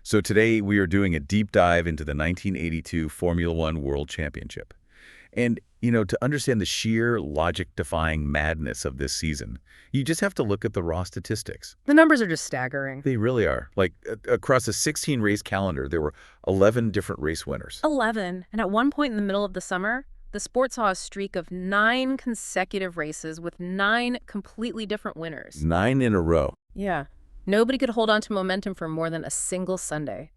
So today we are doing a deep dive into the 1982 Formula One World Championship. And, to understand the sheer logic-defying madness of this season, you just have to look at the raw statistics. The numbers are just staggering. They really are. Like, across a 16-race calendar, there were 11 different race winners. 11. And at one point in the middle of the summer, the sport saw a streak of 9 consecutive races with 9 completely different winners. 9 in a row. Yeah. Nobody could hold on to momentum for more than a single Sunday.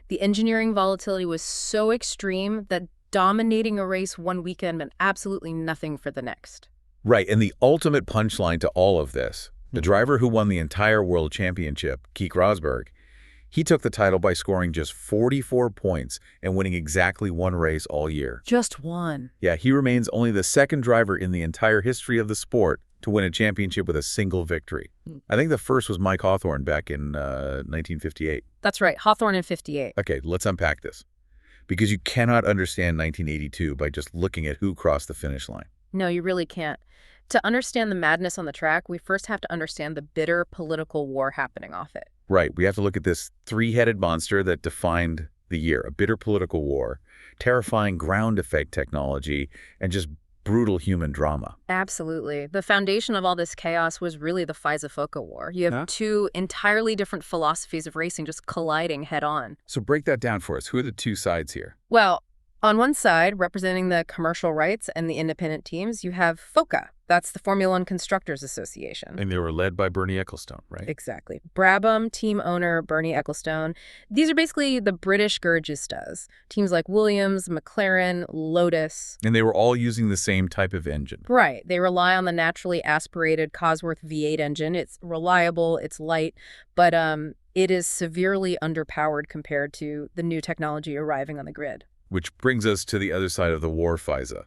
The engineering volatility was so extreme that dominating a race one weekend meant absolutely nothing for the next. Right, and the ultimate punchline to all of this, the driver who won the entire World Championship, Keke Rosberg, he took the title by scoring just 44 points and winning exactly one race all year. Just one. Yeah, he remains only the second driver in the entire history of the sport to win a championship with a single victory. I think the first was Mike Hawthorne back in 1958. That's right, Hawthorne in 58. Okay, let's unpack this. Because you cannot understand 1982 by just looking at who crossed the finish line. No, you really can't. To understand the madness on the track, we first have to understand the bitter political war happening off it. Right, we have to look at this three-headed monster that defined the year, a bitter political war, terrifying ground effect technology, and just brutal human drama. Absolutely. The foundation of all this chaos was really the FISA-FOCA war. You have two entirely different philosophies of racing just colliding head-on. So break that down for us. Who are the two sides here? Well, on one side, representing the commercial rights and the independent teams, you have FOCA. That's the Formula One Constructors Association. And they were led by Bernie Ecclestone, right? Exactly. Brabham, team owner Bernie Ecclestone. These are basically the British Gurjistas. Teams like Williams, McLaren, Lotus. And they were all using the same type of engine. Right. They rely on the naturally aspirated Cosworth V8 engine. It's reliable, it's light, but it is severely underpowered compared to the new technology arriving on the grid. Which brings us to the other side of the war, FISA,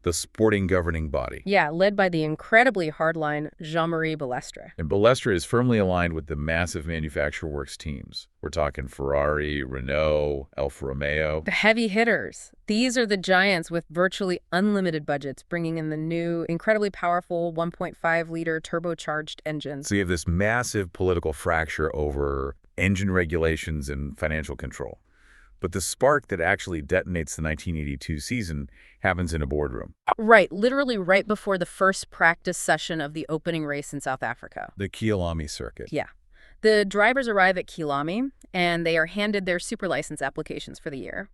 the sporting governing body. Yeah, led by the incredibly hardline Jean-Marie Balestre. And Balestre is firmly aligned with the massive manufacturer works teams. We're talking Ferrari, Renault, Alfa Romeo. The heavy hitters. These are the giants with virtually unlimited budgets, bringing in the new, incredibly powerful 1.5-liter turbocharged engines. So you have this massive political fracture over engine regulations and financial control. But the spark that actually detonates the 1982 season happens in a boardroom. Right, literally right before the first practice session of the opening race in South Africa. The Kyalami circuit. Yeah. The drivers arrive at Kyalami, and they are handed their super license applications for the year.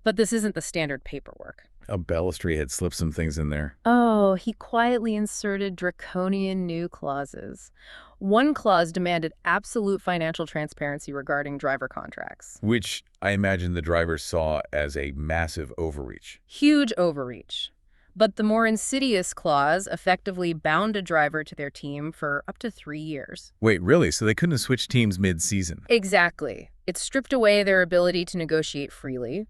But this isn't the standard paperwork. Balestre had slipped some things in there. Oh, he quietly inserted draconian new clauses. One clause demanded absolute financial transparency regarding driver contracts. Which I imagine the drivers saw as a massive overreach. Huge overreach. But the more insidious clause effectively bound a driver to their team for up to 3 years. Wait, really? So they couldn't have switched teams mid-season? Exactly. It stripped away their ability to negotiate freely.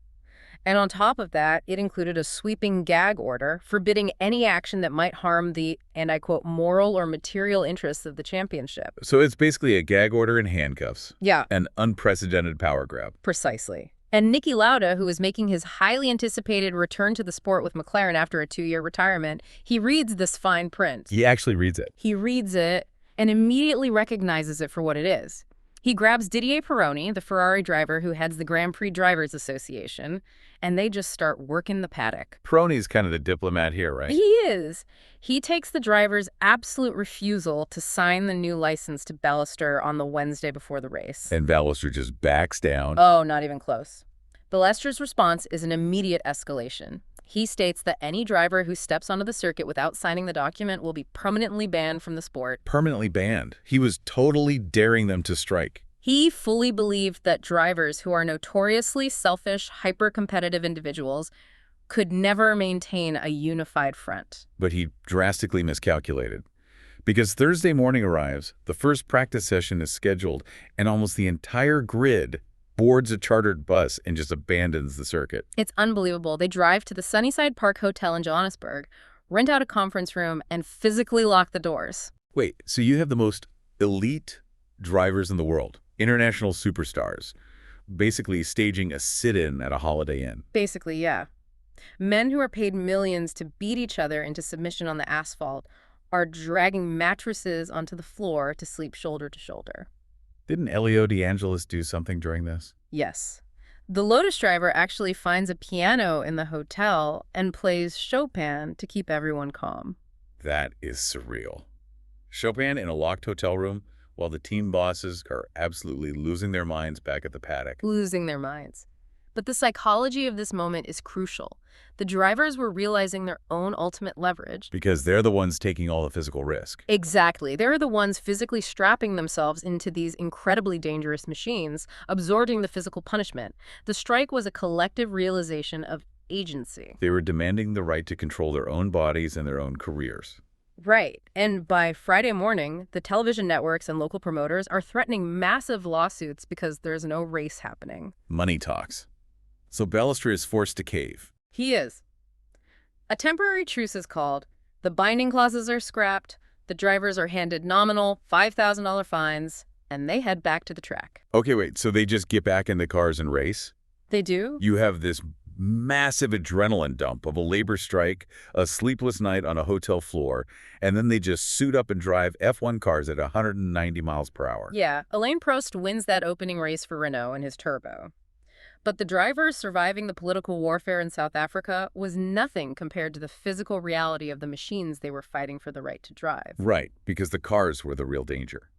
And on top of that, it included a sweeping gag order forbidding any action that might harm the, and I quote, moral or material interests of the championship. So it's basically a gag order in handcuffs. Yeah. An unprecedented power grab. Precisely. And Niki Lauda, who was making his highly anticipated return to the sport with McLaren after a 2-year retirement, he reads this fine print. He actually reads it. He reads it and immediately recognizes it for what it is. He grabs Didier Pironi, the Ferrari driver who heads the Grand Prix Drivers Association, and they just start working the paddock. Pironi's kind of the diplomat here, right? He is. He takes the driver's absolute refusal to sign the new license to Balestre on the Wednesday before the race. And Balestre just backs down. Oh, not even close. Balestre's response is an immediate escalation. He states that any driver who steps onto the circuit without signing the document will be permanently banned from the sport. Permanently banned. He was totally daring them to strike. He fully believed that drivers who are notoriously selfish, hyper-competitive individuals could never maintain a unified front. But he drastically miscalculated. Because Thursday morning arrives, the first practice session is scheduled, and almost the entire grid boards a chartered bus and just abandons the circuit. It's unbelievable. They drive to the Sunnyside Park Hotel in Johannesburg, rent out a conference room, and physically lock the doors. Wait, so you have the most elite drivers in the world, international superstars, basically staging a sit-in at a Holiday Inn. Basically, yeah. Men who are paid millions to beat each other into submission on the asphalt are dragging mattresses onto the floor to sleep shoulder to shoulder. Didn't Elio De Angelis do something during this? Yes. The Lotus driver actually finds a piano in the hotel and plays Chopin to keep everyone calm. That is surreal. Chopin in a locked hotel room while the team bosses are absolutely losing their minds back at the paddock. Losing their minds. But the psychology of this moment is crucial. The drivers were realizing their own ultimate leverage. Because they're the ones taking all the physical risk. Exactly. They're the ones physically strapping themselves into these incredibly dangerous machines, absorbing the physical punishment. The strike was a collective realization of agency. They were demanding the right to control their own bodies and their own careers. Right. And by Friday morning, the television networks and local promoters are threatening massive lawsuits because there's no race happening. Money talks. So Ballester is forced to cave. He is. A temporary truce is called. The binding clauses are scrapped. The drivers are handed nominal $5,000 fines, and they head back to the track. Okay, wait, so they just get back in the cars and race? They do? You have this massive adrenaline dump of a labor strike, a sleepless night on a hotel floor, and then they just suit up and drive F1 cars at 190 miles per hour. Yeah, Alain Prost wins that opening race for Renault in his turbo. But the drivers surviving the political warfare in South Africa was nothing compared to the physical reality of the machines they were fighting for the right to drive. Right, because the cars were the real danger.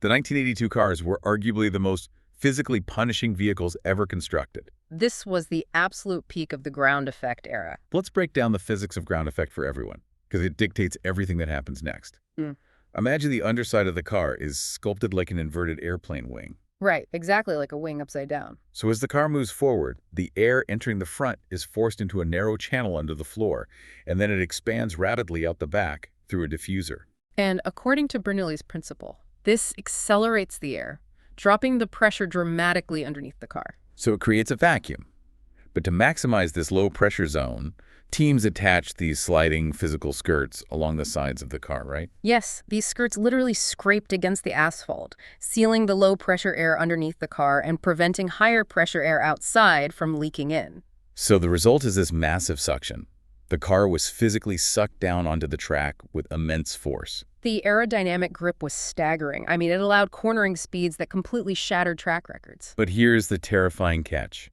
The 1982 cars were arguably the most physically punishing vehicles ever constructed. This was the absolute peak of the ground effect era. Let's break down the physics of ground effect for everyone, because it dictates everything that happens next. Imagine the underside of the car is sculpted like an inverted airplane wing. Right, exactly like a wing upside down. So as the car moves forward, the air entering the front is forced into a narrow channel under the floor, and then it expands rapidly out the back through a diffuser. And according to Bernoulli's principle, this accelerates the air, dropping the pressure dramatically underneath the car. So it creates a vacuum. But to maximize this low-pressure zone, teams attach these sliding physical skirts along the sides of the car, right? Yes, these skirts literally scraped against the asphalt, sealing the low-pressure air underneath the car and preventing higher-pressure air outside from leaking in. So the result is this massive suction. The car was physically sucked down onto the track with immense force. The aerodynamic grip was staggering. I mean, it allowed cornering speeds that completely shattered track records. But here's the terrifying catch.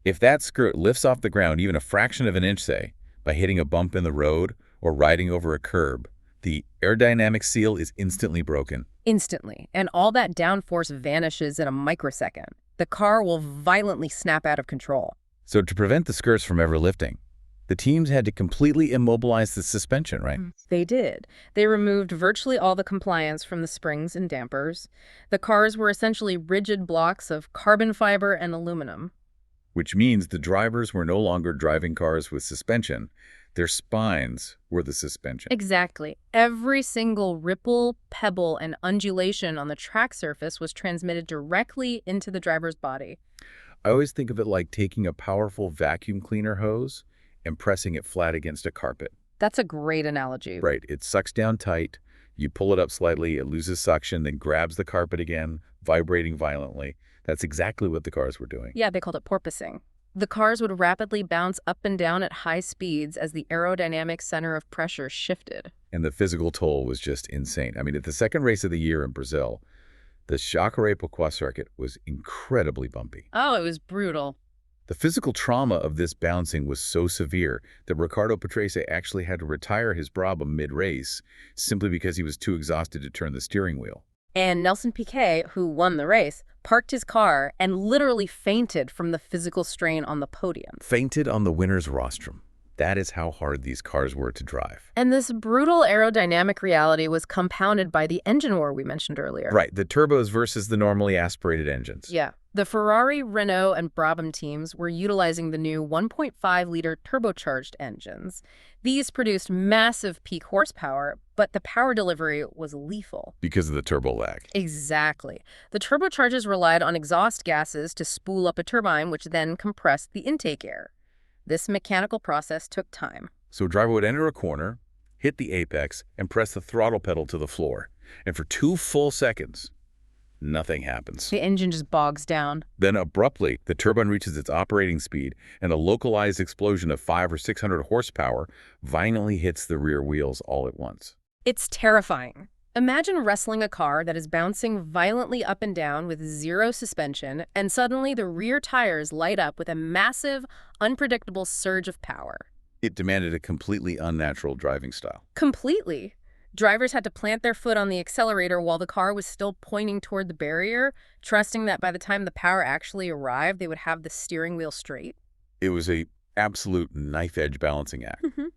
If that skirt lifts off the ground even a fraction of an inch, say, by hitting a bump in the road or riding over a curb, the aerodynamic seal is instantly broken. Instantly. And all that downforce vanishes in a microsecond. The car will violently snap out of control. So to prevent the skirts from ever lifting, the teams had to completely immobilize the suspension, right? They did. They removed virtually all the compliance from the springs and dampers. The cars were essentially rigid blocks of carbon fiber and aluminum. Which means the drivers were no longer driving cars with suspension. Their spines were the suspension. Exactly. Every single ripple, pebble, and undulation on the track surface was transmitted directly into the driver's body. I always think of it like taking a powerful vacuum cleaner hose and pressing it flat against a carpet. That's a great analogy. Right. It sucks down tight. You pull it up slightly, it loses suction, then grabs the carpet again, vibrating violently. That's exactly what the cars were doing. Yeah, they called it porpoising. The cars would rapidly bounce up and down at high speeds as the aerodynamic center of pressure shifted. And the physical toll was just insane. I mean, at the second race of the year in Brazil, the Chacare-Pourquoi circuit was incredibly bumpy. Oh, it was brutal. The physical trauma of this bouncing was so severe that Riccardo Patrese actually had to retire his Brabham mid-race simply because he was too exhausted to turn the steering wheel. And Nelson Piquet, who won the race, parked his car and literally fainted from the physical strain on the podium. Fainted on the winner's rostrum. That is how hard these cars were to drive. And this brutal aerodynamic reality was compounded by the engine war we mentioned earlier. Right, the turbos versus the normally aspirated engines. Yeah. The Ferrari, Renault, and Brabham teams were utilizing the new 1.5-liter turbocharged engines. These produced massive peak horsepower, but the power delivery was lethal. Because of the turbo lag. Exactly. The turbochargers relied on exhaust gases to spool up a turbine, which then compressed the intake air. This mechanical process took time. So a driver would enter a corner, hit the apex, and press the throttle pedal to the floor. And for 2 full seconds, nothing happens. The engine just bogs down. Then abruptly, the turbine reaches its operating speed, and a localized explosion of 500 or 600 horsepower violently hits the rear wheels all at once. It's terrifying. Imagine wrestling a car that is bouncing violently up and down with zero suspension, and suddenly the rear tires light up with a massive, unpredictable surge of power. It demanded a completely unnatural driving style. Completely. Drivers had to plant their foot on the accelerator while the car was still pointing toward the barrier, trusting that by the time the power actually arrived, they would have the steering wheel straight. It was a absolute knife-edge balancing act. Mhm.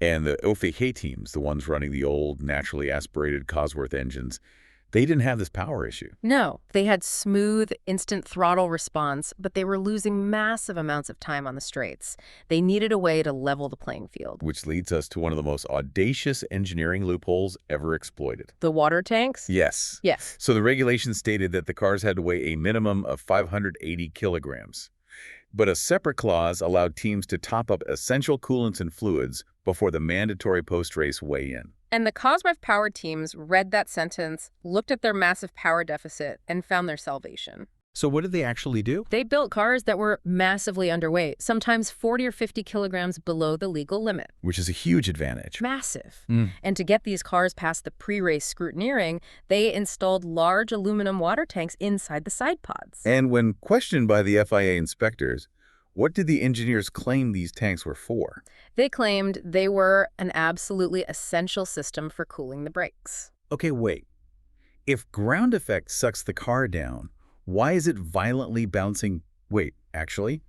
And the OFK teams, the ones running the old, naturally aspirated Cosworth engines, they didn't have this power issue. No, they had smooth, instant throttle response, but they were losing massive amounts of time on the straights. They needed a way to level the playing field. Which leads us to one of the most audacious engineering loopholes ever exploited. The water tanks? Yes. Yes. So the regulations stated that the cars had to weigh a minimum of 580 kilograms. But a separate clause allowed teams to top up essential coolants and fluids before the mandatory post-race weigh-in. And the Cosworth-powered teams read that sentence, looked at their massive power deficit, and found their salvation. So what did they actually do? They built cars that were massively underweight, sometimes 40 or 50 kilograms below the legal limit. Which is a huge advantage. Massive. And to get these cars past the pre-race scrutineering, they installed large aluminum water tanks inside the side pods. And when questioned by the FIA inspectors, what did the engineers claim these tanks were for? They claimed they were an absolutely essential system for cooling the brakes. Okay, wait. If ground effect sucks the car down, why is it violently bouncing? Wait, actually?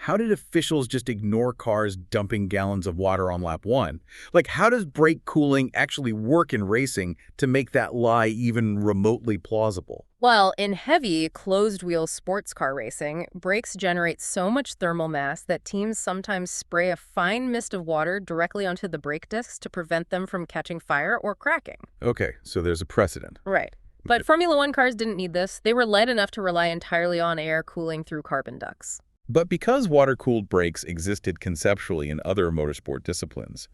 How did officials just ignore cars dumping gallons of water on lap 1? Like, how does brake cooling actually work in racing to make that lie even remotely plausible? Well, in heavy, closed-wheel sports car racing, brakes generate so much thermal mass that teams sometimes spray a fine mist of water directly onto the brake discs to prevent them from catching fire or cracking. Okay, so there's a precedent. Right. But Formula One cars didn't need this. They were light enough to rely entirely on air cooling through carbon ducts. But because water-cooled brakes existed conceptually in other motorsport disciplines,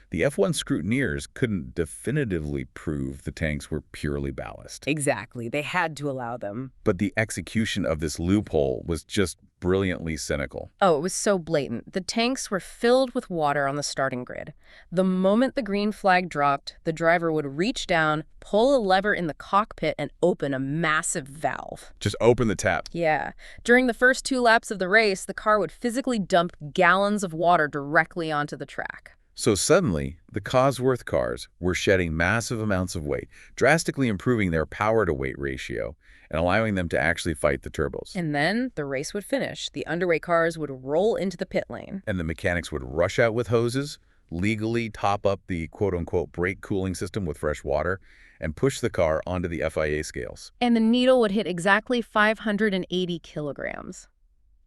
the F1 scrutineers couldn't definitively prove the tanks were purely ballast. Exactly. They had to allow them. But the execution of this loophole was just brilliantly cynical. Oh, it was so blatant. The tanks were filled with water on the starting grid. The moment the green flag dropped, the driver would reach down, pull a lever in the cockpit, and open a massive valve. Just open the tap. Yeah. During the first 2 laps of the race, the car would physically dump gallons of water directly onto the track. So suddenly, the Cosworth cars were shedding massive amounts of weight, drastically improving their power-to-weight ratio and allowing them to actually fight the turbos. And then the race would finish. The underweight cars would roll into the pit lane. And the mechanics would rush out with hoses, legally top up the quote-unquote brake cooling system with fresh water, and push the car onto the FIA scales. And the needle would hit exactly 580 kilograms.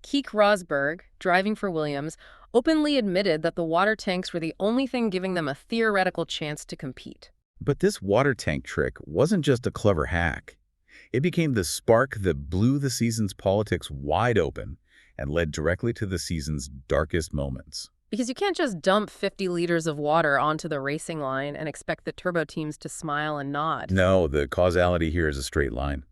Keke Rosberg, driving for Williams, openly admitted that the water tanks were the only thing giving them a theoretical chance to compete. But this water tank trick wasn't just a clever hack. It became the spark that blew the season's politics wide open and led directly to the season's darkest moments. Because you can't just dump 50 liters of water onto the racing line and expect the turbo teams to smile and nod. No, the causality here is a straight line.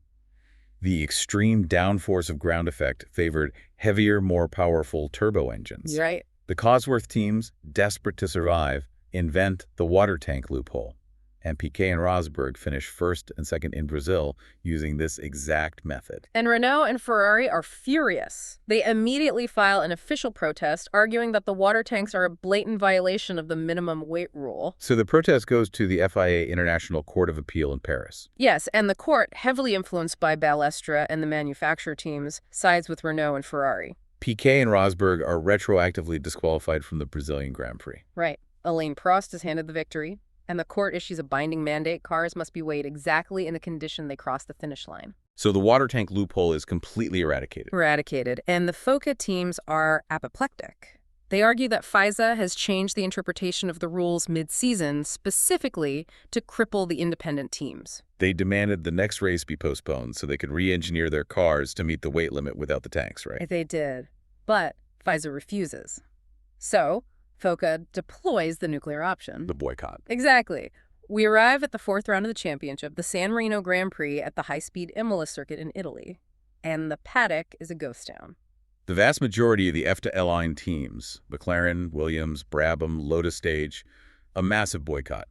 The extreme downforce of ground effect favored heavier, more powerful turbo engines. You're right. The Cosworth teams, desperate to survive, invent the water tank loophole. And Piquet and Rosberg finish first and second in Brazil using this exact method. And Renault and Ferrari are furious. They immediately file an official protest, arguing that the water tanks are a blatant violation of the minimum weight rule. So the protest goes to the FIA International Court of Appeal in Paris. Yes, and the court, heavily influenced by Balestra and the manufacturer teams, sides with Renault and Ferrari. Piquet and Rosberg are retroactively disqualified from the Brazilian Grand Prix. Right. Alain Prost is handed the victory, and the court issues a binding mandate cars must be weighed exactly in the condition they cross the finish line. So the water tank loophole is completely eradicated. Eradicated, and the FOCA teams are apoplectic. They argue that FISA has changed the interpretation of the rules mid-season, specifically to cripple the independent teams. They demanded the next race be postponed so they could re-engineer their cars to meet the weight limit without the tanks, right? They did, but FISA refuses. So FOCA deploys the nuclear option. The boycott. Exactly. We arrive at the 4th round of the championship, the San Marino Grand Prix at the high-speed Imola circuit in Italy. And the paddock is a ghost town. The vast majority of the F2L teams, McLaren, Williams, Brabham, Lotus Stage, a massive boycott.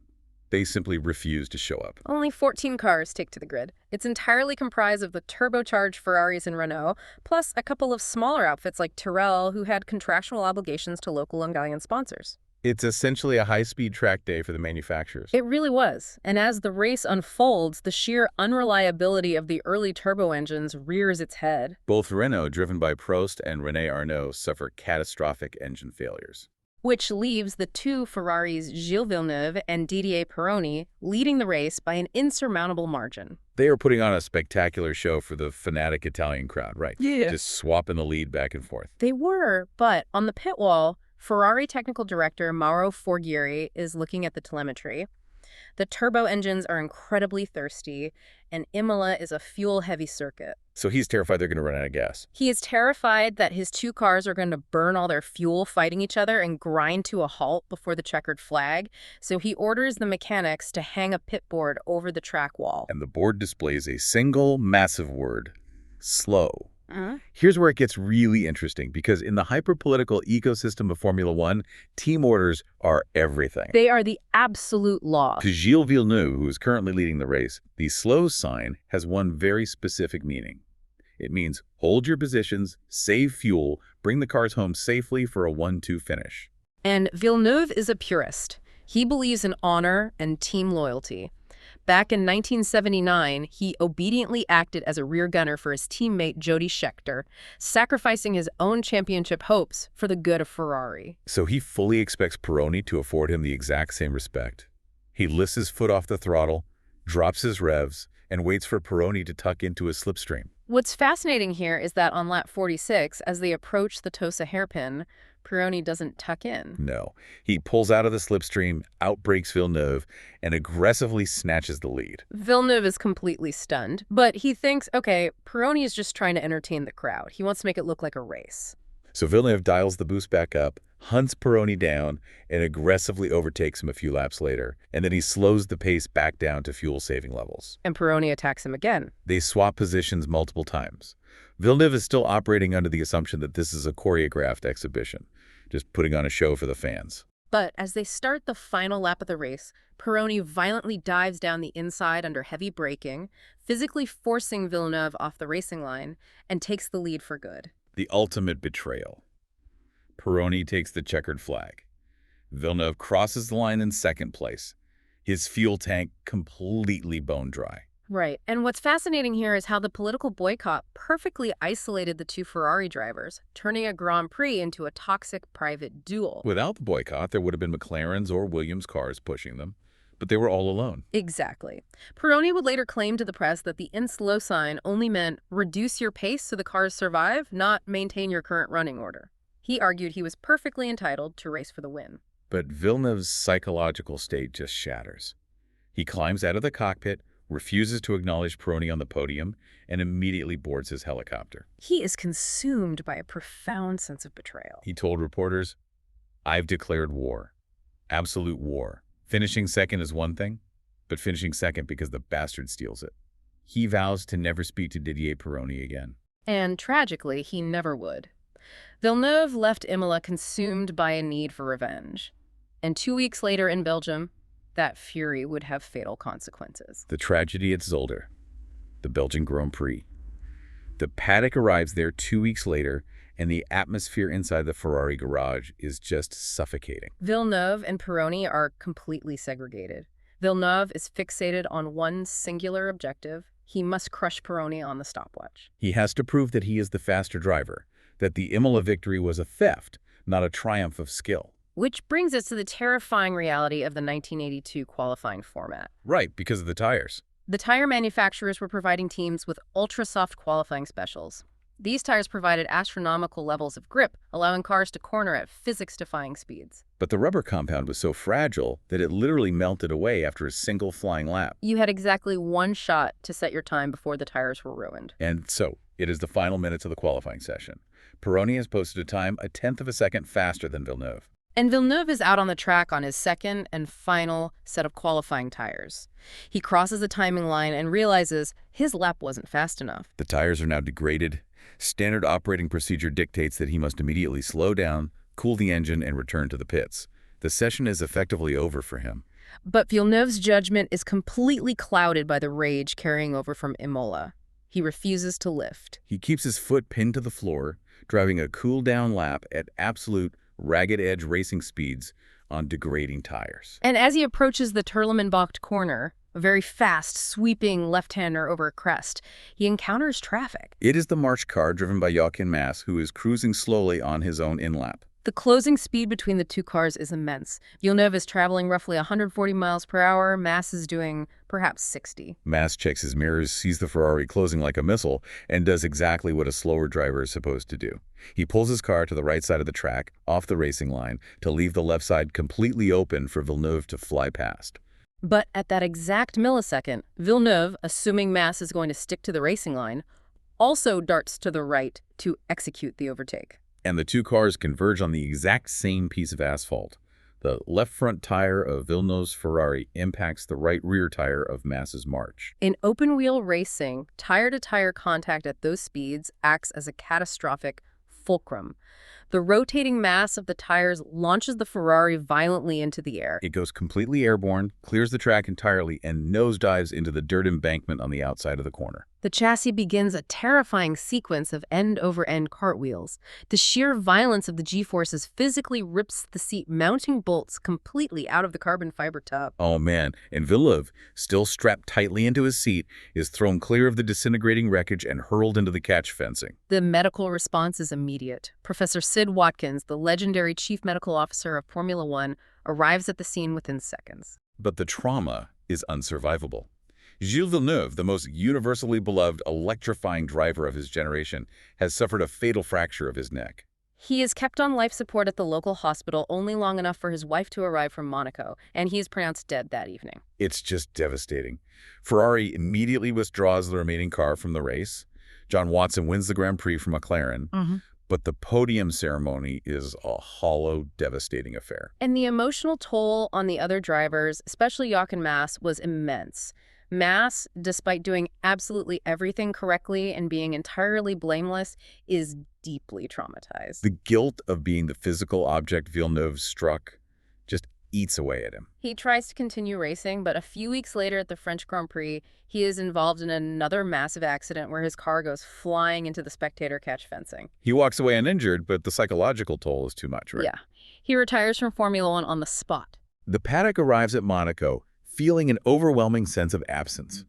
They simply refuse to show up. Only 14 cars take to the grid. It's entirely comprised of the turbocharged Ferraris and Renault, plus a couple of smaller outfits like Tyrrell, who had contractual obligations to local Hungarian sponsors. It's essentially a high-speed track day for the manufacturers. It really was. And as the race unfolds, the sheer unreliability of the early turbo engines rears its head. Both Renault, driven by Prost, and René Arnoux suffer catastrophic engine failures. Which leaves the two Ferraris, Gilles Villeneuve and Didier Pironi, leading the race by an insurmountable margin. They are putting on a spectacular show for the fanatic Italian crowd, right? Yeah. Just swapping the lead back and forth. They were, but on the pit wall, Ferrari technical director Mauro Forghieri is looking at the telemetry. The turbo engines are incredibly thirsty, and Imola is a fuel-heavy circuit. So he's terrified they're going to run out of gas. He is terrified that his two cars are going to burn all their fuel fighting each other and grind to a halt before the checkered flag, so he orders the mechanics to hang a pit board over the track wall. And the board displays a single massive word: slow. Here's where it gets really interesting, because in the hyper-political ecosystem of Formula One, team orders are everything. They are the absolute law. To Gilles Villeneuve, who is currently leading the race, the slow sign has one very specific meaning. It means hold your positions, save fuel, bring the cars home safely for a 1-2 finish. And Villeneuve is a purist. He believes in honor and team loyalty. Back in 1979, he obediently acted as a rear gunner for his teammate Jody Scheckter, sacrificing his own championship hopes for the good of Ferrari. So he fully expects Pironi to afford him the exact same respect. He lifts his foot off the throttle, drops his revs, and waits for Pironi to tuck into his slipstream. What's fascinating here is that on lap 46, as they approach the Tosa hairpin, Pironi doesn't tuck in. No. He pulls out of the slipstream, outbrakes Villeneuve, and aggressively snatches the lead. Villeneuve is completely stunned, but he thinks, okay, Pironi is just trying to entertain the crowd. He wants to make it look like a race. So Villeneuve dials the boost back up, hunts Pironi down, and aggressively overtakes him a few laps later, and then he slows the pace back down to fuel-saving levels. And Pironi attacks him again. They swap positions multiple times. Villeneuve is still operating under the assumption that this is a choreographed exhibition, just putting on a show for the fans. But as they start the final lap of the race, Pironi violently dives down the inside under heavy braking, physically forcing Villeneuve off the racing line, and takes the lead for good. The ultimate betrayal. Pironi takes the checkered flag. Villeneuve crosses the line in second place, his fuel tank completely bone dry. Right. And what's fascinating here is how the political boycott perfectly isolated the two Ferrari drivers, turning a Grand Prix into a toxic private duel. Without the boycott, there would have been McLaren's or Williams cars pushing them, but they were all alone. Exactly. Pironi would later claim to the press that the in slow sign only meant reduce your pace so the cars survive, not maintain your current running order. He argued he was perfectly entitled to race for the win. But Villeneuve's psychological state just shatters. He climbs out of the cockpit, refuses to acknowledge Pironi on the podium, and immediately boards his helicopter. He is consumed by a profound sense of betrayal. He told reporters, "I've declared war. Absolute war. Finishing second is one thing, but finishing second because the bastard steals it." He vows to never speak to Didier Pironi again. And tragically, he never would. Villeneuve left Imola consumed by a need for revenge. And 2 weeks later in Belgium, that fury would have fatal consequences. The tragedy at Zolder, the Belgian Grand Prix. The paddock arrives there 2 weeks later, and the atmosphere inside the Ferrari garage is just suffocating. Villeneuve and Pironi are completely segregated. Villeneuve is fixated on one singular objective. He must crush Pironi on the stopwatch. He has to prove that he is the faster driver, that the Imola victory was a theft, not a triumph of skill. Which brings us to the terrifying reality of the 1982 qualifying format. Right, because of the tires. The tire manufacturers were providing teams with ultra-soft qualifying specials. These tires provided astronomical levels of grip, allowing cars to corner at physics-defying speeds. But the rubber compound was so fragile that it literally melted away after a single flying lap. You had exactly one shot to set your time before the tires were ruined. And so, it is the final minutes of the qualifying session. Pironi has posted a time a tenth of a second faster than Villeneuve. And Villeneuve is out on the track on his second and final set of qualifying tires. He crosses the timing line and realizes his lap wasn't fast enough. The tires are now degraded. Standard operating procedure dictates that he must immediately slow down, cool the engine, and return to the pits. The session is effectively over for him. But Villeneuve's judgment is completely clouded by the rage carrying over from Imola. He refuses to lift. He keeps his foot pinned to the floor, driving a cool-down lap at absolute ragged-edge racing speeds on degrading tires. And as he approaches the Terlemenbocht corner, a very fast, sweeping left-hander over a crest, he encounters traffic. It is the March car driven by Jochen Mass, who is cruising slowly on his own in-lap. The closing speed between the two cars is immense. Villeneuve is traveling roughly 140 miles per hour. Mass is doing perhaps 60. Mass checks his mirrors, sees the Ferrari closing like a missile, and does exactly what a slower driver is supposed to do. He pulls his car to the right side of the track, off the racing line, to leave the left side completely open for Villeneuve to fly past. But at that exact millisecond, Villeneuve, assuming Mass is going to stick to the racing line, also darts to the right to execute the overtake. And the two cars converge on the exact same piece of asphalt. The left front tire of Villeneuve's Ferrari impacts the right rear tire of Mass's March. In open-wheel racing, tire-to-tire contact at those speeds acts as a catastrophic fulcrum. The rotating mass of the tires launches the Ferrari violently into the air. It goes completely airborne, clears the track entirely, and nosedives into the dirt embankment on the outside of the corner. The chassis begins a terrifying sequence of end-over-end cartwheels. The sheer violence of the G-forces physically rips the seat mounting bolts completely out of the carbon fiber tub. Oh man, and Villeneuve, still strapped tightly into his seat, is thrown clear of the disintegrating wreckage and hurled into the catch fencing. The medical response is immediate. Professor Sid Watkins, the legendary chief medical officer of Formula One, arrives at the scene within seconds. But the trauma is unsurvivable. Gilles Villeneuve, the most universally beloved, electrifying driver of his generation, has suffered a fatal fracture of his neck. He is kept on life support at the local hospital only long enough for his wife to arrive from Monaco, and he is pronounced dead that evening. It's just devastating. Ferrari immediately withdraws the remaining car from the race. John Watson wins the Grand Prix from McLaren. But the podium ceremony is a hollow, devastating affair. And the emotional toll on the other drivers, especially Jochen Mass, was immense. Mass, despite doing absolutely everything correctly and being entirely blameless, is deeply traumatized. The guilt of being the physical object Villeneuve struck just eats away at him. He tries to continue racing, but a few weeks later at the French Grand Prix, he is involved in another massive accident where his car goes flying into the spectator catch fencing. He walks away uninjured, but the psychological toll is too much, right? Yeah. He retires from Formula One on the spot. The paddock arrives at Monaco, feeling an overwhelming sense of absence.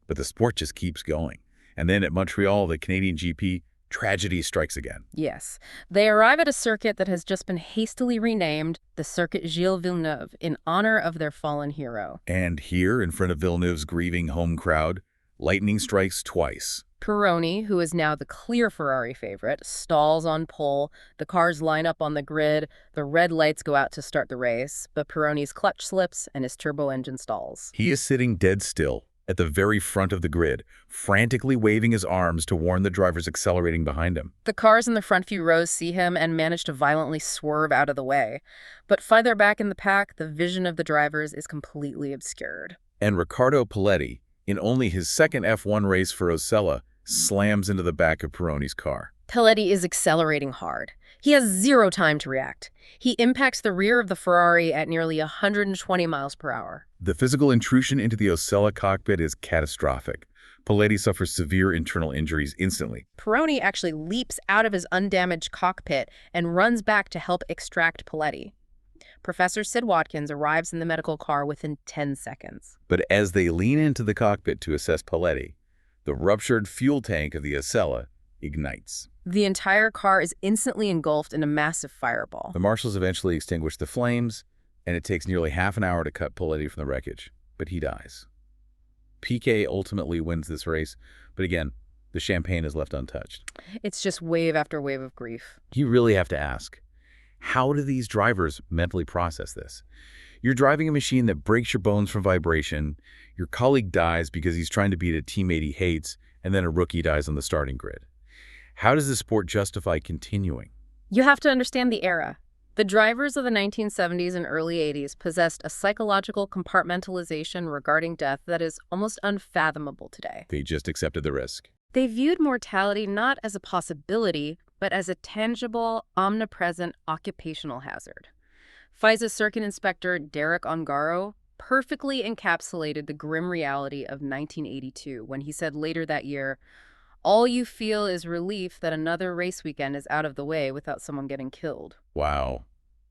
But the sport just keeps going. And then at Montreal, the Canadian GP, tragedy strikes again. Yes. They arrive at a circuit that has just been hastily renamed the Circuit Gilles Villeneuve in honor of their fallen hero. And here, in front of Villeneuve's grieving home crowd, lightning strikes twice. Pironi, who is now the clear Ferrari favorite, stalls on pole. The cars line up on the grid. The red lights go out to start the race, but Pironi's clutch slips and his turbo engine stalls. He is sitting dead still at the very front of the grid, frantically waving his arms to warn the drivers accelerating behind him. The cars in the front few rows see him and manage to violently swerve out of the way. But farther back in the pack, the vision of the drivers is completely obscured. And Riccardo Paletti, in only his second F1 race for Osella, slams into the back of Pironi's car. Paletti is accelerating hard. He has zero time to react. He impacts the rear of the Ferrari at nearly 120 miles per hour. The physical intrusion into the Osella cockpit is catastrophic. Paletti suffers severe internal injuries instantly. Pironi actually leaps out of his undamaged cockpit and runs back to help extract Paletti. Professor Sid Watkins arrives in the medical car within 10 seconds. But as they lean into the cockpit to assess Paletti, the ruptured fuel tank of the Osella ignites. The entire car is instantly engulfed in a massive fireball. The marshals eventually extinguish the flames, and it takes nearly half an hour to cut Paletti from the wreckage, but he dies. Piquet ultimately wins this race, but again, the champagne is left untouched. It's just wave after wave of grief. You really have to ask, how do these drivers mentally process this? You're driving a machine that breaks your bones from vibration, your colleague dies because he's trying to beat a teammate he hates, and then a rookie dies on the starting grid. How does the sport justify continuing? You have to understand the era. The drivers of the 1970s and early 80s possessed a psychological compartmentalization regarding death that is almost unfathomable today. They just accepted the risk. They viewed mortality not as a possibility, but as a tangible, omnipresent occupational hazard. FISA circuit inspector Derek Ongaro perfectly encapsulated the grim reality of 1982 when he said later that year, "All you feel is relief that another race weekend is out of the way without someone getting killed." Wow,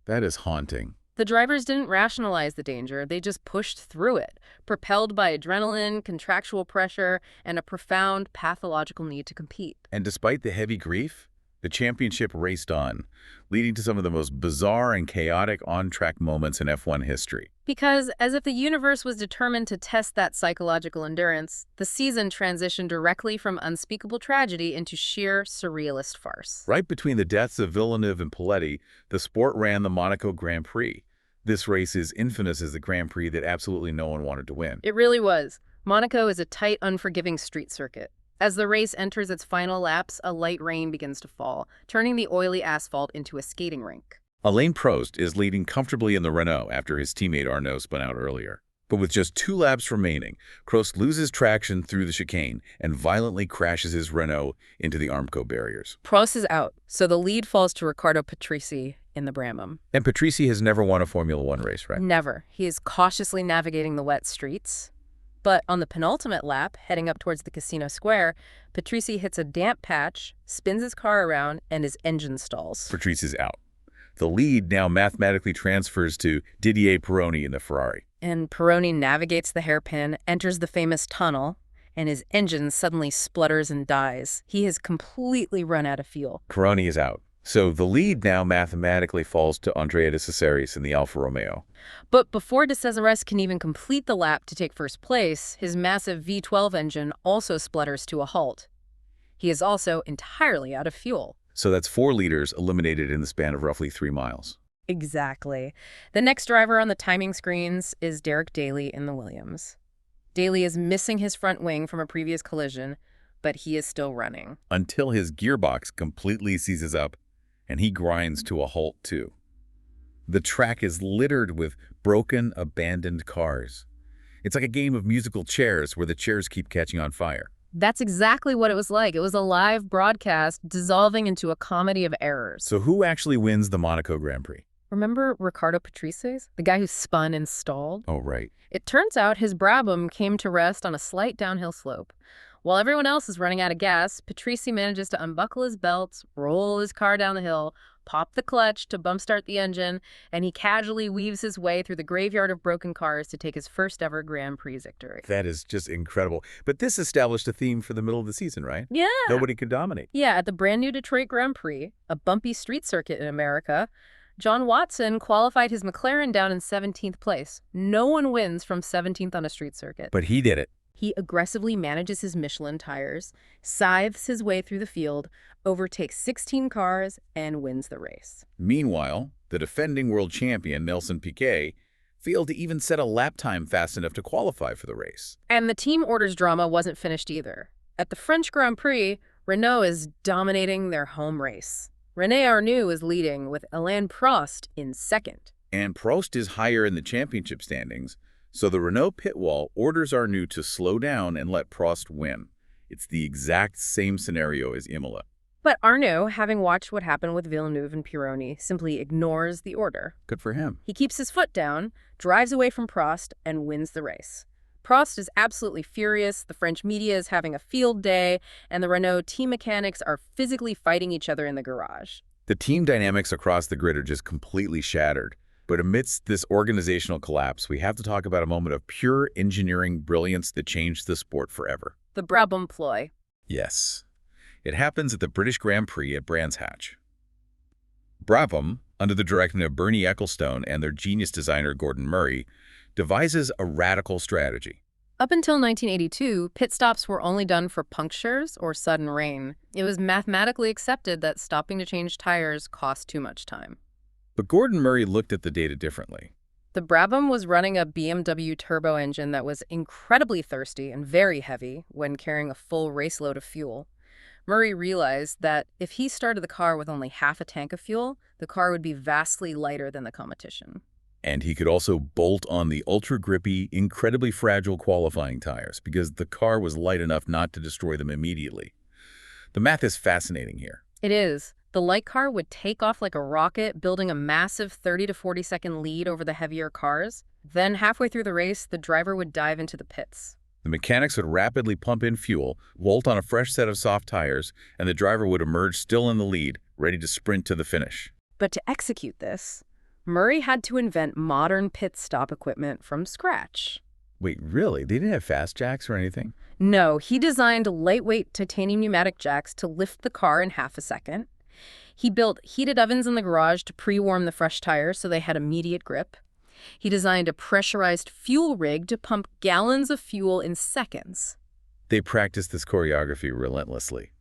that is haunting. The drivers didn't rationalize the danger, they just pushed through it, propelled by adrenaline, contractual pressure, and a profound pathological need to compete. And despite the heavy grief, the championship raced on, leading to some of the most bizarre and chaotic on-track moments in F1 history. Because, as if the universe was determined to test that psychological endurance, the season transitioned directly from unspeakable tragedy into sheer surrealist farce. Right between the deaths of Villeneuve and Paletti, the sport ran the Monaco Grand Prix. This race is infamous as the Grand Prix that absolutely no one wanted to win. It really was. Monaco is a tight, unforgiving street circuit. As the race enters its final laps, a light rain begins to fall, turning the oily asphalt into a skating rink. Alain Prost is leading comfortably in the Renault after his teammate Arnaud spun out earlier. But with just 2 laps remaining, Prost loses traction through the chicane and violently crashes his Renault into the Armco barriers. Prost is out, so the lead falls to Riccardo Patrese in the Brabham. And Patrese has never won a Formula One race, right? Never. He is cautiously navigating the wet streets. But on the penultimate lap, heading up towards the Casino Square, Patrese hits a damp patch, spins his car around, and his engine stalls. Patrese is out. The lead now mathematically transfers to Didier Pironi in the Ferrari. And Pironi navigates the hairpin, enters the famous tunnel, and his engine suddenly splutters and dies. He has completely run out of fuel. Pironi is out. So the lead now mathematically falls to Andrea de Cesaris in the Alfa Romeo. But before de Cesaris can even complete the lap to take first place, his massive V12 engine also splutters to a halt. He is also entirely out of fuel. So that's 4 liters eliminated in the span of roughly 3 miles. Exactly. The next driver on the timing screens is Derek Daly in the Williams. Daly is missing his front wing from a previous collision, but he is still running. Until his gearbox completely seizes up and he grinds to a halt too. The track is littered with broken, abandoned cars. It's like a game of musical chairs where the chairs keep catching on fire. That's exactly what it was like. It was a live broadcast dissolving into a comedy of errors. So who actually wins the Monaco Grand Prix? Remember Riccardo Patrese, the guy who spun and stalled? Oh, right. It turns out his Brabham came to rest on a slight downhill slope. While everyone else is running out of gas, Patrese manages to unbuckle his belts, roll his car down the hill, pop the clutch to bump start the engine, and he casually weaves his way through the graveyard of broken cars to take his first ever Grand Prix victory. That is just incredible. But this established a theme for the middle of the season, right? Yeah. Nobody could dominate. Yeah, at the brand new Detroit Grand Prix, a bumpy street circuit in America, John Watson qualified his McLaren down in 17th place. No one wins from 17th on a street circuit. But he did it. He aggressively manages his Michelin tires, scythes his way through the field, overtakes 16 cars, and wins the race. Meanwhile, the defending world champion, Nelson Piquet, failed to even set a lap time fast enough to qualify for the race. And the team orders drama wasn't finished either. At the French Grand Prix, Renault is dominating their home race. René Arnoux is leading, with Alain Prost in second. And Prost is higher in the championship standings, so the Renault pit wall orders Arnoux to slow down and let Prost win. It's the exact same scenario as Imola. But Arnoux, having watched what happened with Villeneuve and Pironi, simply ignores the order. Good for him. He keeps his foot down, drives away from Prost, and wins the race. Prost is absolutely furious, the French media is having a field day, and the Renault team mechanics are physically fighting each other in the garage. The team dynamics across the grid are just completely shattered. But amidst this organizational collapse, we have to talk about a moment of pure engineering brilliance that changed the sport forever. The Brabham ploy. Yes. It happens at the British Grand Prix at Brands Hatch. Brabham, under the direction of Bernie Ecclestone and their genius designer Gordon Murray, devises a radical strategy. Up until 1982, pit stops were only done for punctures or sudden rain. It was mathematically accepted that stopping to change tires cost too much time. But Gordon Murray looked at the data differently. The Brabham was running a BMW turbo engine that was incredibly thirsty and very heavy when carrying a full race load of fuel. Murray realized that if he started the car with only half a tank of fuel, the car would be vastly lighter than the competition. And he could also bolt on the ultra-grippy, incredibly fragile qualifying tires because the car was light enough not to destroy them immediately. The math is fascinating here. It is. The light car would take off like a rocket, building a massive 30 to 40-second lead over the heavier cars. Then, halfway through the race, the driver would dive into the pits. The mechanics would rapidly pump in fuel, volt on a fresh set of soft tires, and the driver would emerge still in the lead, ready to sprint to the finish. But to execute this, Murray had to invent modern pit stop equipment from scratch. Wait, really? They didn't have fast jacks or anything? No, he designed lightweight titanium pneumatic jacks to lift the car in half a second. He built heated ovens in the garage to pre-warm the fresh tires so they had immediate grip. He designed a pressurized fuel rig to pump gallons of fuel in seconds. They practiced this choreography relentlessly.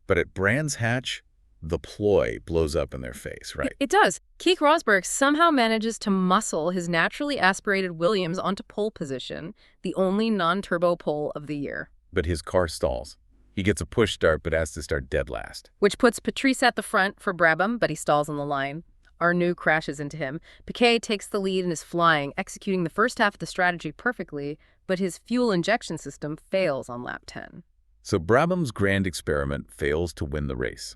But at Brands Hatch, the ploy blows up in their face, right? It does. Keke Rosberg somehow manages to muscle his naturally aspirated Williams onto pole position, the only non-turbo pole of the year. But his car stalls. He gets a push start but has to start dead last. Which puts Patrese at the front for Brabham, but he stalls on the line. Arnoux crashes into him. Piquet takes the lead and is flying, executing the first half of the strategy perfectly, but his fuel injection system fails on lap 10. So Brabham's grand experiment fails to win the race.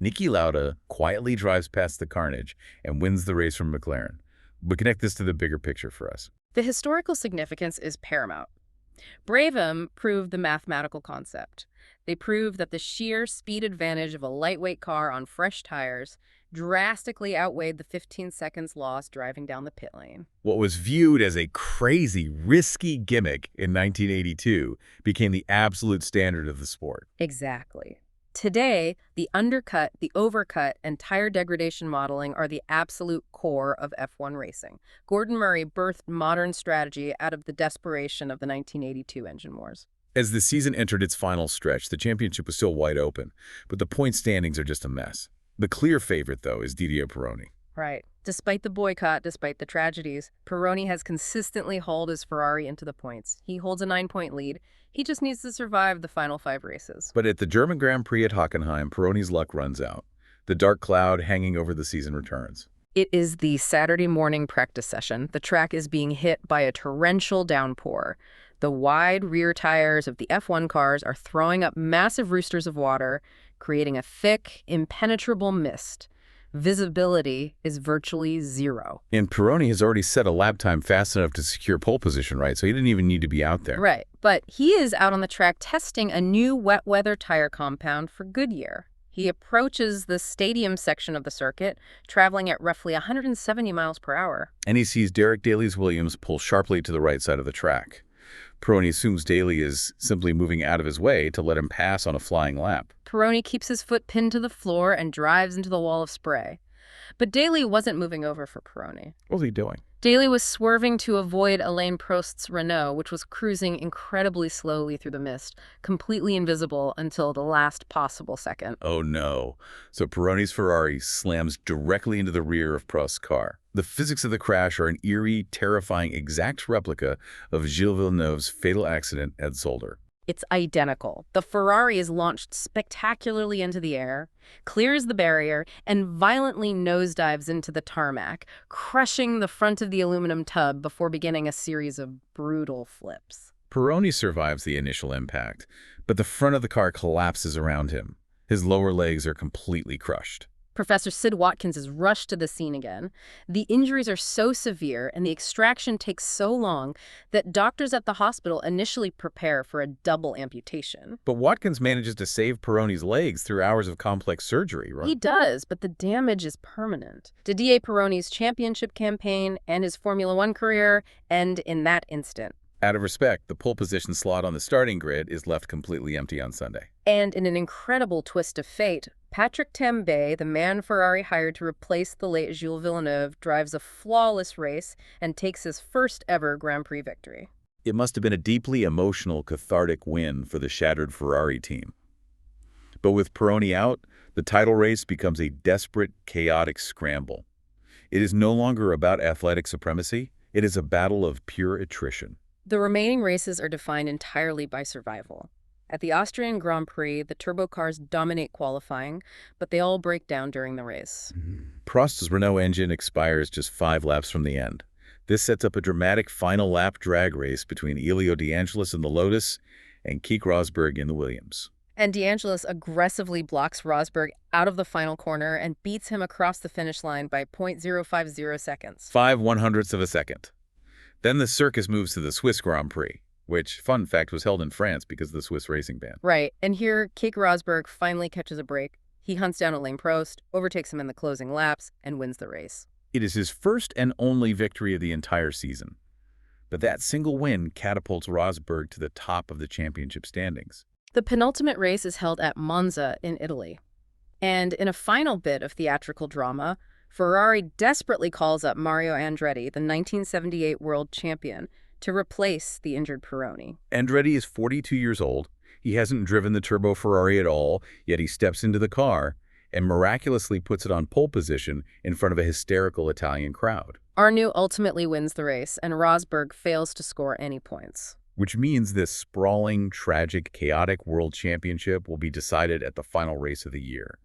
Niki Lauda quietly drives past the carnage and wins the race from McLaren. But connect this to the bigger picture for us. The historical significance is paramount. Brabham proved the mathematical concept. They proved that the sheer speed advantage of a lightweight car on fresh tires drastically outweighed the 15 seconds lost driving down the pit lane. What was viewed as a crazy, risky gimmick in 1982 became the absolute standard of the sport. Exactly. Today, the undercut, the overcut, and tire degradation modeling are the absolute core of F1 racing. Gordon Murray birthed modern strategy out of the desperation of the 1982 engine wars. As the season entered its final stretch, the championship was still wide open, but the point standings are just a mess. The clear favorite, though, is Didier Pironi. Right. Despite the boycott, despite the tragedies, Pironi has consistently hauled his Ferrari into the points. He holds a 9-point lead. He just needs to survive the final 5 races. But at the German Grand Prix at Hockenheim, Pironi's luck runs out. The dark cloud hanging over the season returns. It is the Saturday morning practice session. The track is being hit by a torrential downpour. The wide rear tires of the F1 cars are throwing up massive roosters of water, creating a thick, impenetrable mist. Visibility is virtually zero. And Pironi has already set a lap time fast enough to secure pole position, right? So he didn't even need to be out there. Right, but he is out on the track testing a new wet weather tire compound for Goodyear. He approaches the stadium section of the circuit, traveling at roughly 170 miles per hour. And he sees Derek Daly's Williams pull sharply to the right side of the track. Pironi assumes Daly is simply moving out of his way to let him pass on a flying lap. Pironi keeps his foot pinned to the floor and drives into the wall of spray. But Daly wasn't moving over for Pironi. What was he doing? Daly was swerving to avoid Alain Prost's Renault, which was cruising incredibly slowly through the mist, completely invisible until the last possible second. Oh no. So Pironi's Ferrari slams directly into the rear of Prost's car. The physics of the crash are an eerie, terrifying exact replica of Gilles Villeneuve's fatal accident at Zolder. It's identical. The Ferrari is launched spectacularly into the air, clears the barrier, and violently nosedives into the tarmac, crushing the front of the aluminum tub before beginning a series of brutal flips. Pironi survives the initial impact, but the front of the car collapses around him. His lower legs are completely crushed. Professor Sid Watkins is rushed to the scene again. The injuries are so severe and the extraction takes so long that doctors at the hospital initially prepare for a double amputation. But Watkins manages to save Pironi's legs through hours of complex surgery, right? He does, but the damage is permanent. Didier Pironi's championship campaign and his Formula One career end in that instant. Out of respect, the pole position slot on the starting grid is left completely empty on Sunday. And in an incredible twist of fate, Patrick Tambay, the man Ferrari hired to replace the late Gilles Villeneuve, drives a flawless race and takes his first ever Grand Prix victory. It must have been a deeply emotional, cathartic win for the shattered Ferrari team. But with Pironi out, the title race becomes a desperate, chaotic scramble. It is no longer about athletic supremacy. It is a battle of pure attrition. The remaining races are defined entirely by survival. At the Austrian Grand Prix, the turbo cars dominate qualifying, but they all break down during the race. Prost's Renault engine expires just 5 laps from the end. This sets up a dramatic final lap drag race between Elio De Angelis in the Lotus and Keke Rosberg in the Williams. And DeAngelis aggressively blocks Rosberg out of the final corner and beats him across the finish line by 0.050 seconds. 5/100ths of a second. Then the circus moves to the Swiss Grand Prix, which, fun fact, was held in France because of the Swiss racing ban. Right, and here Keke Rosberg finally catches a break. He hunts down Alain Prost, overtakes him in the closing laps, and wins the race. It is his first and only victory of the entire season. But that single win catapults Rosberg to the top of the championship standings. The penultimate race is held at Monza in Italy. And in a final bit of theatrical drama, Ferrari desperately calls up Mario Andretti, the 1978 world champion, to replace the injured Pironi. Andretti is 42 years old. He hasn't driven the turbo Ferrari at all, yet he steps into the car and miraculously puts it on pole position in front of a hysterical Italian crowd. Arnoux ultimately wins the race, and Rosberg fails to score any points. Which means this sprawling, tragic, chaotic world championship will be decided at the final race of the year.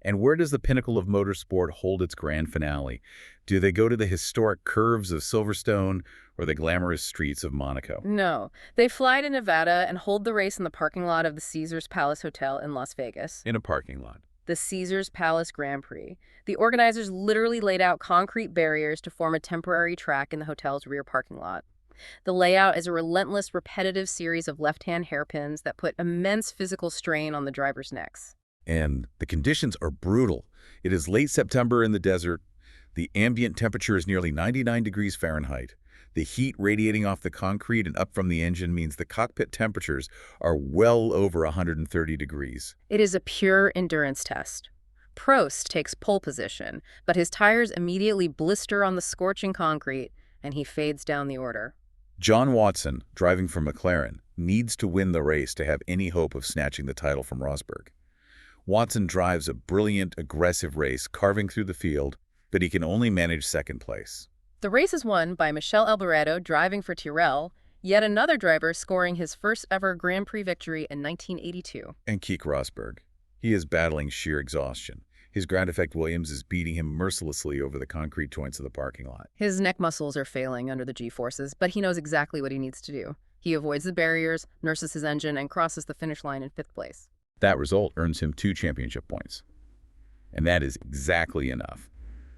And where does the pinnacle of motorsport hold its grand finale? Do they go to the historic curves of Silverstone or the glamorous streets of Monaco? No, they fly to Nevada and hold the race in the parking lot of the Caesars Palace Hotel in Las Vegas. In a parking lot. The Caesars Palace Grand Prix. The organizers literally laid out concrete barriers to form a temporary track in the hotel's rear parking lot. The layout is a relentless, repetitive series of left-hand hairpins that put immense physical strain on the drivers' necks. And the conditions are brutal. It is late September in the desert. The ambient temperature is nearly 99 degrees Fahrenheit. The heat radiating off the concrete and up from the engine means the cockpit temperatures are well over 130 degrees. It is a pure endurance test. Prost takes pole position, but his tires immediately blister on the scorching concrete, and he fades down the order. John Watson, driving for McLaren, needs to win the race to have any hope of snatching the title from Rosberg. Watson drives a brilliant, aggressive race, carving through the field, but he can only manage second place. The race is won by Michele Alboreto driving for Tyrrell, yet another driver scoring his first ever Grand Prix victory in 1982. And Keke Rosberg. He is battling sheer exhaustion. His ground effect Williams is beating him mercilessly over the concrete joints of the parking lot. His neck muscles are failing under the G-forces, but he knows exactly what he needs to do. He avoids the barriers, nurses his engine, and crosses the finish line in 5th place. That result earns him 2 championship points. And that is exactly enough.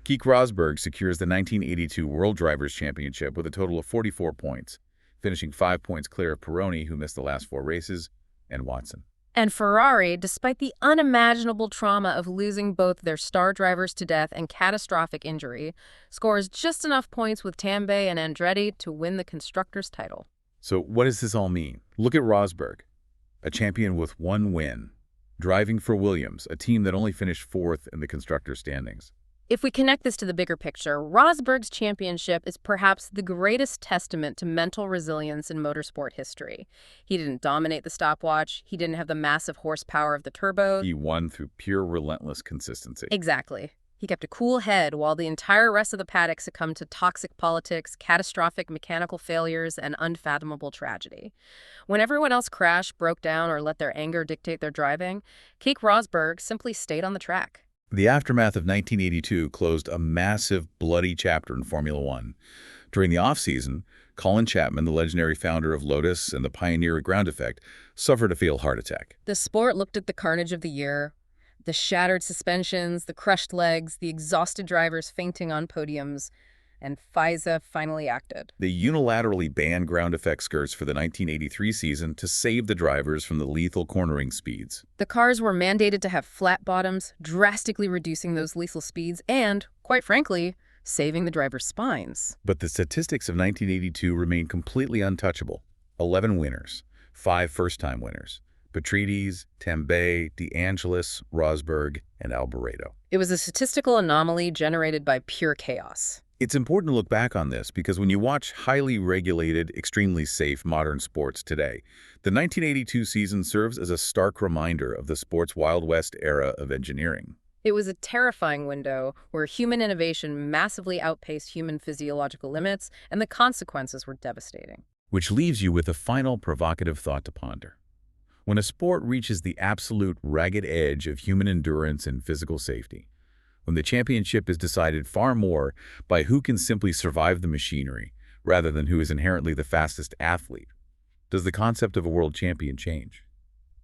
Keke Rosberg secures the 1982 World Drivers' Championship with a total of 44 points, finishing 5 points clear of Pironi, who missed the last 4 races, and Watson. And Ferrari, despite the unimaginable trauma of losing both their star drivers to death and catastrophic injury, scores just enough points with Tambay and Andretti to win the Constructors' title. So what does this all mean? Look at Rosberg, a champion with 1 win, driving for Williams, a team that only finished 4th in the Constructors' standings. If we connect this to the bigger picture, Rosberg's championship is perhaps the greatest testament to mental resilience in motorsport history. He didn't dominate the stopwatch. He didn't have the massive horsepower of the turbo. He won through pure relentless consistency. Exactly. He kept a cool head while the entire rest of the paddock succumbed to toxic politics, catastrophic mechanical failures, and unfathomable tragedy. When everyone else crashed, broke down, or let their anger dictate their driving, Keke Rosberg simply stayed on the track. The aftermath of 1982 closed a massive, bloody chapter in Formula One. During the off-season, Colin Chapman, the legendary founder of Lotus and the pioneer of ground effect, suffered a fatal heart attack. The sport looked at the carnage of the year, the shattered suspensions, the crushed legs, the exhausted drivers fainting on podiums, and FISA finally acted. They unilaterally banned ground effect skirts for the 1983 season to save the drivers from the lethal cornering speeds. The cars were mandated to have flat bottoms, drastically reducing those lethal speeds and, quite frankly, saving the drivers' spines. But the statistics of 1982 remain completely untouchable. 11 winners, 5 first-time winners. Patrides, Tambay, DeAngelis, Rosberg, and Alboreto. It was a statistical anomaly generated by pure chaos. It's important to look back on this because when you watch highly regulated, extremely safe modern sports today, the 1982 season serves as a stark reminder of the sport's Wild West era of engineering. It was a terrifying window where human innovation massively outpaced human physiological limits, and the consequences were devastating. Which leaves you with a final provocative thought to ponder. When a sport reaches the absolute ragged edge of human endurance and physical safety, when the championship is decided far more by who can simply survive the machinery rather than who is inherently the fastest athlete, does the concept of a world champion change?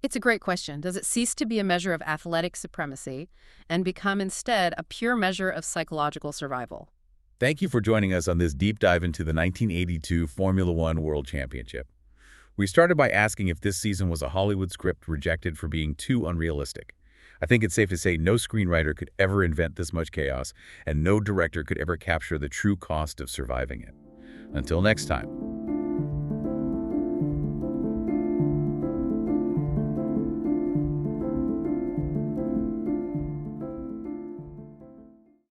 It's a great question. Does it cease to be a measure of athletic supremacy and become instead a pure measure of psychological survival? Thank you for joining us on this deep dive into the 1982 Formula One World Championship. We started by asking if this season was a Hollywood script rejected for being too unrealistic. I think it's safe to say no screenwriter could ever invent this much chaos, and no director could ever capture the true cost of surviving it. Until next time.